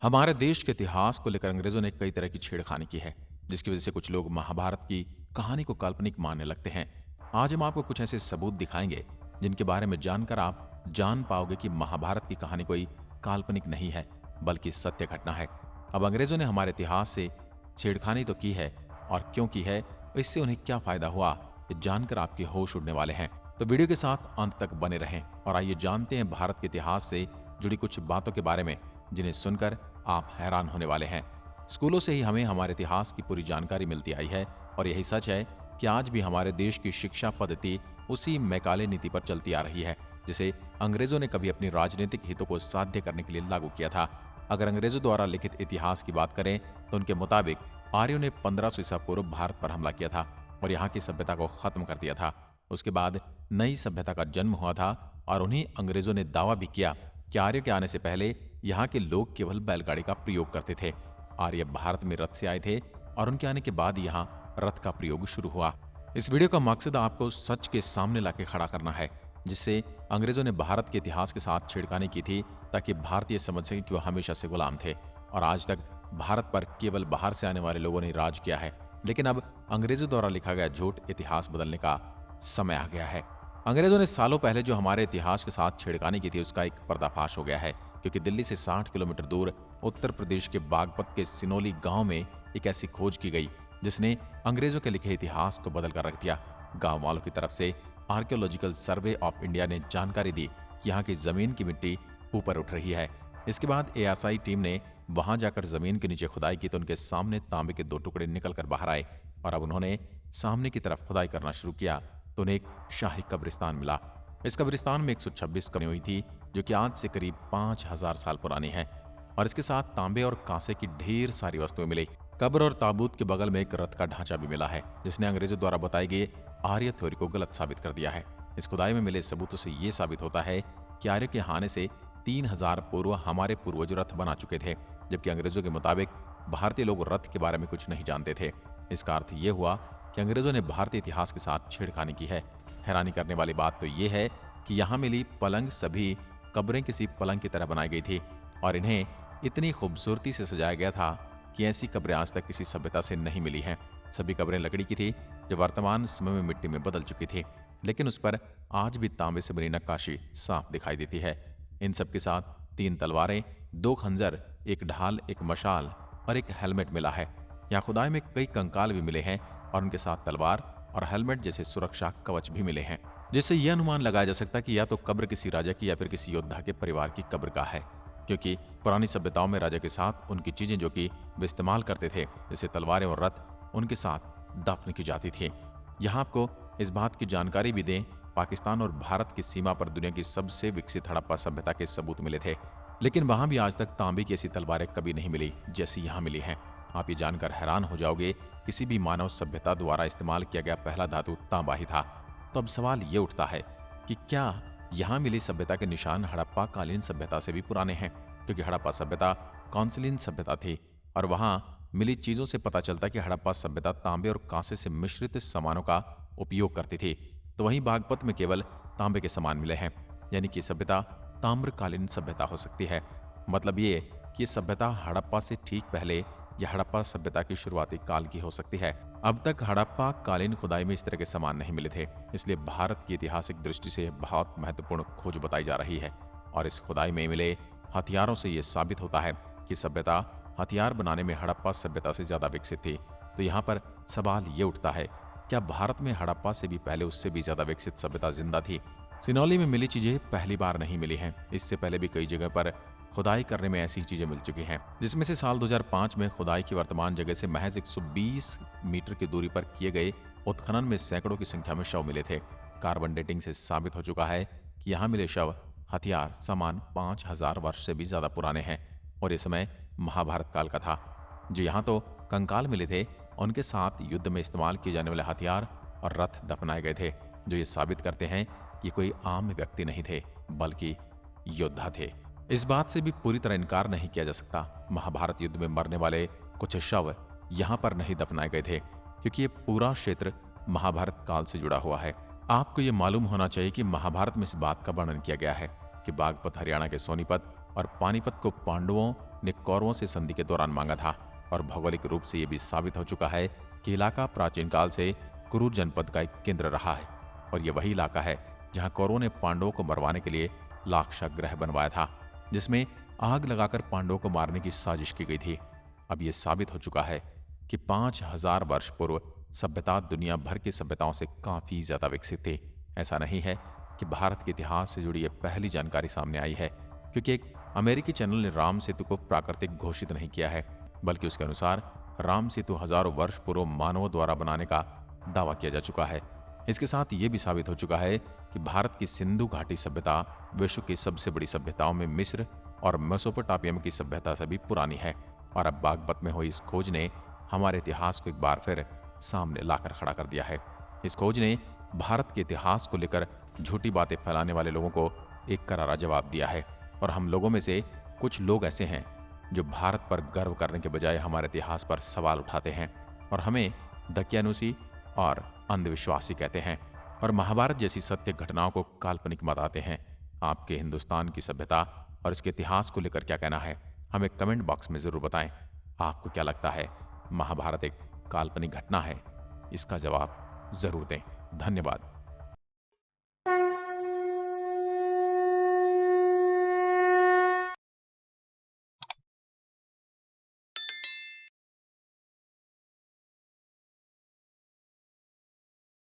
हमारे देश के इतिहास को लेकर अंग्रेजों ने कई तरह की छेड़खानी की है, जिसकी वजह से कुछ लोग महाभारत की कहानी को काल्पनिक मानने लगते हैं। आज हम आपको कुछ ऐसे सबूत दिखाएंगे जिनके बारे में जानकर आप जान पाओगे कि महाभारत की कहानी कोई काल्पनिक नहीं है, बल्कि सत्य घटना है। अब अंग्रेजों ने हमारे इतिहास से छेड़खानी तो की है, और क्यों की है, इससे उन्हें क्या फायदा हुआ, ये जानकर आपके होश उड़ने वाले हैं। तो वीडियो के साथ अंत तक बने रहें और आइए जानते हैं भारत के इतिहास से जुड़ी कुछ बातों के बारे में, जिन्हें सुनकर आप हैरान होने वाले हैं। स्कूलों से ही हमें हमारे इतिहास की पूरी जानकारी मिलती आई है, और यही सच है कि आज भी हमारे देश की शिक्षा पद्धति उसी मैकाले नीति पर चलती आ रही है, जिसे अंग्रेजों ने कभी अपनी राजनीतिक हितों को साध्य करने के लिए लागू किया था। अगर अंग्रेजों द्वारा लिखित इतिहास की बात करें तो उनके मुताबिक आर्यों ने 1500 ईसा पूर्व भारत पर हमला किया था और यहाँ की सभ्यता को खत्म कर दिया था। उसके बाद नई सभ्यता का जन्म हुआ था, और उन्हीं अंग्रेजों ने दावा भी किया कि आर्यों के आने से पहले यहाँ के लोग केवल बैलगाड़ी का प्रयोग करते थे। आर्य भारत में रथ से आए थे, और उनके आने के बाद यहाँ रथ का प्रयोग शुरू हुआ। इस वीडियो का मकसद आपको सच के सामने लाके खड़ा करना है, जिससे अंग्रेजों ने भारत के इतिहास के साथ छेड़खानी की थी, ताकि भारतीय समझ सके कि वो हमेशा से गुलाम थे और आज तक भारत पर केवल बाहर से आने वाले लोगों ने राज किया है। लेकिन अब अंग्रेजों द्वारा लिखा गया झूठ इतिहास बदलने का समय आ गया है। अंग्रेजों ने सालों पहले जो हमारे इतिहास के साथ छेड़खानी की थी, उसका एक पर्दाफाश हो गया है, क्योंकि दिल्ली से 60 किलोमीटर दूर उत्तर प्रदेश के बागपत के सिनोली गांव में एक ऐसी खोज की गई जिसने अंग्रेजों के लिखे इतिहास को बदल कर रख दिया। गांव वालों की तरफ से आर्कियोलॉजिकल सर्वे ऑफ इंडिया ने जानकारी दी कि यहाँ की जमीन की मिट्टी ऊपर उठ रही है। इसके बाद एएसआई टीम ने वहां जाकर जमीन के नीचे खुदाई की तो उनके सामने तांबे के 2 टुकड़े निकल कर बाहर आए, और अब उन्होंने सामने की तरफ खुदाई करना शुरू किया तो उन्हें एक शाही कब्रिस्तान मिला। इस कब्रिस्तान में 126 कब्रें हुई थी, जो कि आज से करीब 5000 साल पुरानी है, और इसके साथ तांबे और कांसे की ढेर सारी वस्तुएं मिली। कब्र और ताबूत के बगल में एक रथ का ढांचा भी मिला है, जिसने अंग्रेजों द्वारा बताई गई आर्य थ्योरी को गलत साबित कर दिया है। इस खुदाई में मिले सबूतों से यह साबित होता है कि आर्य के आने से 3000 पूर्व हमारे पूर्वज रथ बना चुके थे, जबकि अंग्रेजों के मुताबिक भारतीय लोग रथ के बारे में कुछ नहीं जानते थे। इसका अर्थ यह हुआ कि अंग्रेजों ने भारतीय इतिहास के साथ छेड़खानी की है। हैरानी करने वाली बात तो यह है कि यहाँ मिली पलंग सभी कब्रें किसी पलंग की तरह बनाई गई थी, और इन्हें इतनी खूबसूरती से सजाया गया था कि ऐसी कब्रें आज तक किसी सभ्यता से नहीं मिली हैं। सभी कब्रें लकड़ी की थी, जो वर्तमान समय में मिट्टी में बदल चुकी थी, लेकिन उस पर आज भी तांबे से बनी नक्काशी साफ दिखाई देती है। इन सब के साथ 3 तलवारें, 2 खंजर, एक ढाल, एक मशाल और एक हेलमेट मिला है। यहाँ खुदाई में कई कंकाल भी मिले हैं, और उनके साथ तलवार और हेलमेट जैसे सुरक्षा कवच भी मिले हैं, जिससे यह अनुमान लगाया जा सकता है कि या तो कब्र किसी राजा की या फिर किसी योद्धा के परिवार की कब्र का है, क्योंकि पुरानी सभ्यताओं में राजा के साथ उनकी चीजें जो कि वे इस्तेमाल करते थे, जैसे तलवारें और रथ, उनके साथ दफन की जाती थी। यहाँ आपको इस बात की जानकारी भी दें, पाकिस्तान और भारत की सीमा पर दुनिया की सबसे विकसित हड़प्पा सभ्यता के सबूत मिले थे, लेकिन वहां भी आज तक तांबे की ऐसी तलवारें कभी नहीं मिली जैसी यहाँ मिली हैं। आप ये जानकर हैरान हो जाओगे, किसी भी मानव सभ्यता द्वारा इस्तेमाल किया गया पहला धातु तांबा ही था। तो अब सवाल ये उठता है कि क्या यहाँ मिली सभ्यता के निशान हड़प्पा कालीन सभ्यता से भी पुराने हैं, क्योंकि हड़प्पा सभ्यता कौंसिलिन सभ्यता थी, और वहां मिली चीजों से पता चलता कि हड़प्पा सभ्यता तांबे और कांसे से मिश्रित सामानों का उपयोग करती थी। तो वहीं बागपत में केवल तांबे के सामान मिले हैं, यानी कि सभ्यता ताम्रकालीन सभ्यता हो सकती है। मतलब ये कि सभ्यता हड़प्पा से ठीक पहले या हड़प्पा सभ्यता की शुरुआती काल की हो सकती है। अब तक हड़प्पा कालीन खुदाई में इस तरह के सामान नहीं मिले थे, इसलिए भारत की ऐतिहासिक दृष्टि से बहुत महत्वपूर्ण खोज बताई जा रही है। और इस खुदाई में मिले हथियारों से यह साबित होता है कि सभ्यता हथियार बनाने में हड़प्पा सभ्यता से ज्यादा विकसित थी। तो यहाँ पर सवाल ये उठता है, क्या भारत में हड़प्पा से भी पहले उससे भी ज्यादा विकसित सभ्यता जिंदा थी? सिनौली में मिली चीजें पहली बार नहीं मिली हैं, इससे पहले भी कई जगह पर खुदाई करने में ऐसी चीजें मिल चुकी हैं, जिसमें से साल 2005 में खुदाई की वर्तमान जगह से महज 120 मीटर की दूरी पर किए गए उत्खनन में सैकड़ों की संख्या में शव मिले थे। कार्बन डेटिंग से साबित हो चुका है कि यहाँ मिले शव, हथियार, सामान 5000 वर्ष से भी ज्यादा पुराने हैं, और ये समय महाभारत काल का था। जो यहाँ तो कंकाल मिले थे, उनके साथ युद्ध में इस्तेमाल किए जाने वाले हथियार और रथ दफनाए गए थे, जो ये साबित करते हैं कि कोई आम व्यक्ति नहीं थे, बल्कि योद्धा थे। इस बात से भी पूरी तरह इनकार नहीं किया जा सकता, महाभारत युद्ध में मरने वाले कुछ शव यहाँ पर नहीं दफनाए गए थे, क्योंकि ये पूरा क्षेत्र महाभारत काल से जुड़ा हुआ है। आपको ये मालूम होना चाहिए कि महाभारत में इस बात का वर्णन किया गया है कि बागपत हरियाणा के सोनीपत और पानीपत को पांडवों ने कौरवों से संधि के दौरान मांगा था और भौगोलिक रूप से यह भी साबित हो चुका है कि इलाका प्राचीन काल से कुरु जनपद का एक केंद्र रहा है और यह वही इलाका है जहां कौरवों ने पांडवों को मरवाने के लिए लाक्षागृह बनवाया था, जिसमें आग लगाकर पांडवों को मारने की साजिश की गई थी। अब यह साबित हो चुका है कि 5000 वर्ष पूर्व सभ्यता दुनिया भर की सभ्यताओं से काफी ज्यादा विकसित थी। ऐसा नहीं है कि भारत के इतिहास से जुड़ी यह पहली जानकारी सामने आई है, क्योंकि एक अमेरिकी चैनल ने राम सेतु को प्राकृतिक घोषित नहीं किया है, बल्कि उसके अनुसार राम सेतु हजारों वर्ष पूर्व मानवों द्वारा बनाने का दावा किया जा चुका है। इसके साथ ये भी साबित हो चुका है कि भारत की सिंधु घाटी सभ्यता विश्व की सबसे बड़ी सभ्यताओं में मिस्र और मेसोपोटामिया की सभ्यता से भी पुरानी है। और अब बागपत में हुई इस खोज ने हमारे इतिहास को एक बार फिर सामने लाकर खड़ा कर दिया है। इस खोज ने भारत के इतिहास को लेकर झूठी बातें फैलाने वाले लोगों को एक करारा जवाब दिया है। और हम लोगों में से कुछ लोग ऐसे हैं जो भारत पर गर्व करने के बजाय हमारे इतिहास पर सवाल उठाते हैं और हमें दकियानुसी और अंधविश्वासी कहते हैं और महाभारत जैसी सत्य घटनाओं को काल्पनिक बताते हैं। आपके हिंदुस्तान की सभ्यता और इसके इतिहास को लेकर क्या कहना है, हमें कमेंट बॉक्स में जरूर बताएं। आपको क्या लगता है, महाभारत एक काल्पनिक घटना है? इसका जवाब जरूर दें। धन्यवाद।